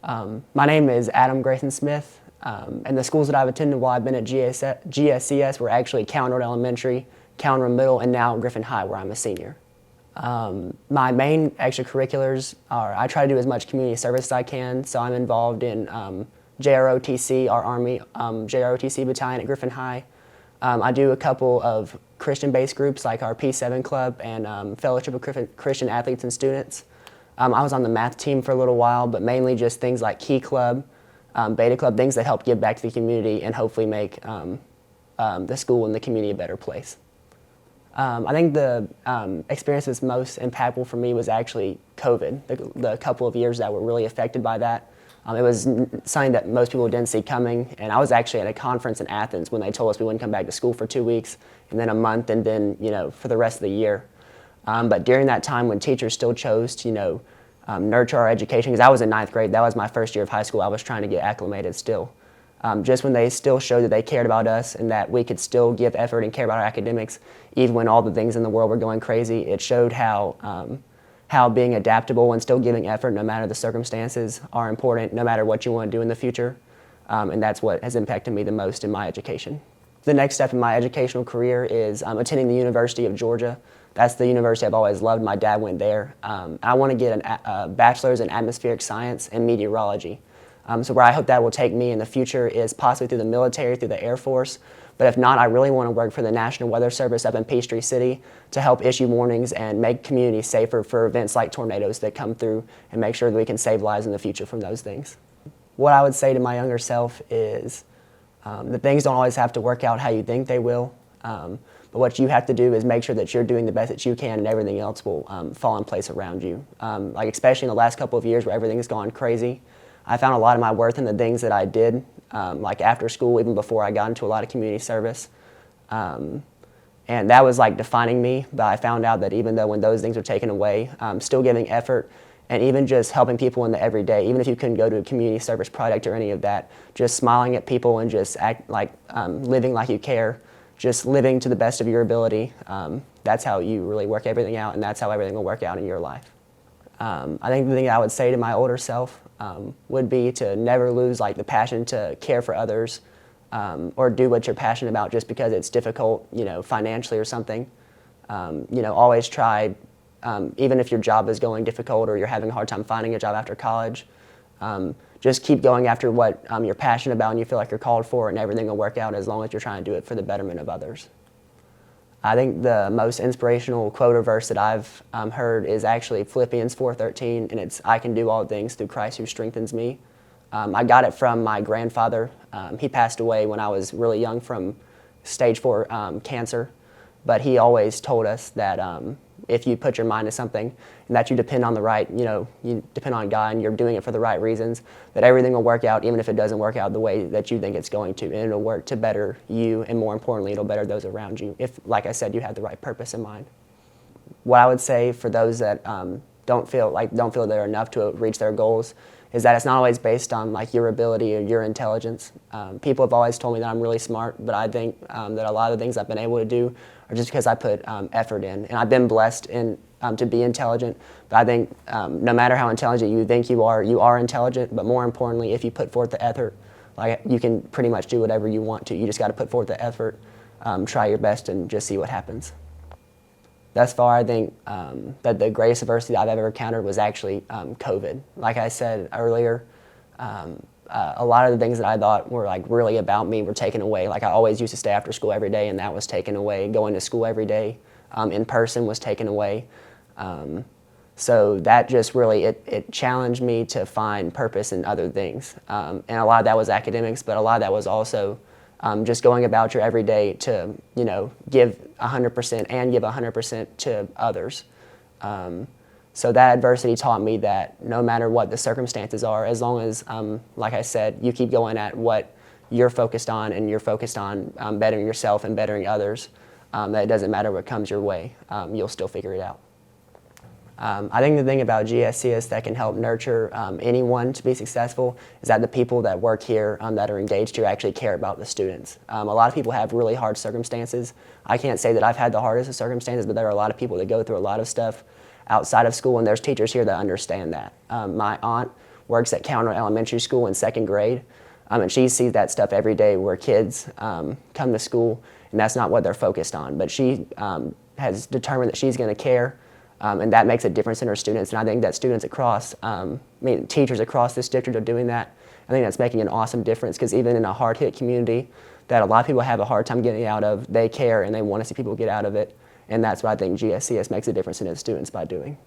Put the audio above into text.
My name is Adam Grayson Smith, and the schools that I've attended while I've been at GSCS were actually Cowan Road Elementary, Cowan Road Middle, and now Griffin High, where I'm a senior. My main extracurriculars are I try to do as much community service as I can, so I'm involved in JROTC, our Army JROTC battalion at Griffin High. I do a couple of Christian-based groups like our P7 Club and Fellowship of Christian Athletes and Students. I was on the math team for a little while, but mainly just things like Key Club, Beta Club, things that help give back to the community and hopefully make the school and the community a better place. I think the experience that's most impactful for me was actually COVID, the couple of years that were really affected by that. It was something that most people didn't see coming, and I was actually at a conference in Athens when they told us we wouldn't come back to school for 2 weeks, and then a month, and then for the rest of the year. But during that time when teachers still chose to nurture our education, because I was in 9th grade, that was my first year of high school, I was trying to get acclimated still. Just when they still showed that they cared about us and that we could still give effort and care about our academics, even when all the things in the world were going crazy, it showed how being adaptable and still giving effort no matter the circumstances are important, no matter what you want to do in the future. And that's what has impacted me the most in my education. The next step in my educational career is attending the University of Georgia. That's the university I've always loved. My dad went there. I want to get a bachelor's in atmospheric science and meteorology. So where I hope that will take me in the future is possibly through the military, through the Air Force. But if not, I really want to work for the National Weather Service up in Peachtree City to help issue warnings and make communities safer for events like tornadoes that come through and make sure that we can save lives in the future from those things. What I would say to my younger self is that things don't always have to work out how you think they will. But what you have to do is make sure that you're doing the best that you can and everything else will fall in place around you. Like especially in the last couple of years where everything's gone crazy, I found a lot of my worth in the things that I did, like after school, even before I got into a lot of community service. And that was like defining me, but I found out that even though when those things were taken away, still giving effort and even just helping people in the everyday, even if you couldn't go to a community service project or any of that, just smiling at people and just living like you care, just living to the best of your ability, that's how you really work everything out, and that's how everything will work out in your life. I think the thing I would say to my older self would be to never lose the passion to care for others or do what you're passionate about just because it's difficult, financially or something. Always try, even if your job is going difficult or you're having a hard time finding a job after college, just keep going after what you're passionate about and you feel like you're called for, and everything will work out as long as you're trying to do it for the betterment of others. I think the most inspirational quote or verse that I've heard is actually Philippians 4:13, and it's, "I can do all things through Christ who strengthens me." I got it from my grandfather. He passed away when I was really young from stage 4 cancer, but he always told us that if you put your mind to something and that you depend on you depend on God and you're doing it for the right reasons, that everything will work out even if it doesn't work out the way that you think it's going to, and it'll work to better you, and more importantly, it'll better those around you if, like I said, you have the right purpose in mind. What I would say for those that don't feel they're enough to reach their goals is that it's not always based on your ability or your intelligence. People have always told me that I'm really smart, but I think that a lot of the things I've been able to do are just because I put effort in. And I've been blessed to be intelligent, but I think no matter how intelligent you think you are intelligent, but more importantly, if you put forth the effort, you can pretty much do whatever you want to. You just got to put forth the effort, try your best, and just see what happens. Thus far, I think that the greatest adversity I've ever encountered was actually COVID. Like I said earlier, a lot of the things that I thought were really about me were taken away. I always used to stay after school every day, and that was taken away. Going to school every day in person was taken away. So that just really, it challenged me to find purpose in other things. And a lot of that was academics, but a lot of that was also just going about your everyday to, give 100% and give 100% to others. So that adversity taught me that no matter what the circumstances are, as long as, like I said, you keep going at what you're focused on and you're focused on bettering yourself and bettering others, that it doesn't matter what comes your way, you'll still figure it out. I think the thing about GSCS that can help nurture anyone to be successful is that the people that work here that are engaged here actually care about the students. A lot of people have really hard circumstances. I can't say that I've had the hardest of circumstances, but there are a lot of people that go through a lot of stuff outside of school, and there's teachers here that understand that. My aunt works at Counter Elementary School in second grade. And she sees that stuff every day where kids come to school and that's not what they're focused on. But she has determined that she's going to care, and that makes a difference in her students. And I think that students across, teachers across this district are doing that. I think that's making an awesome difference because even in a hard-hit community that a lot of people have a hard time getting out of, they care and they want to see people get out of it. And that's what I think GSCS makes a difference in its students by doing.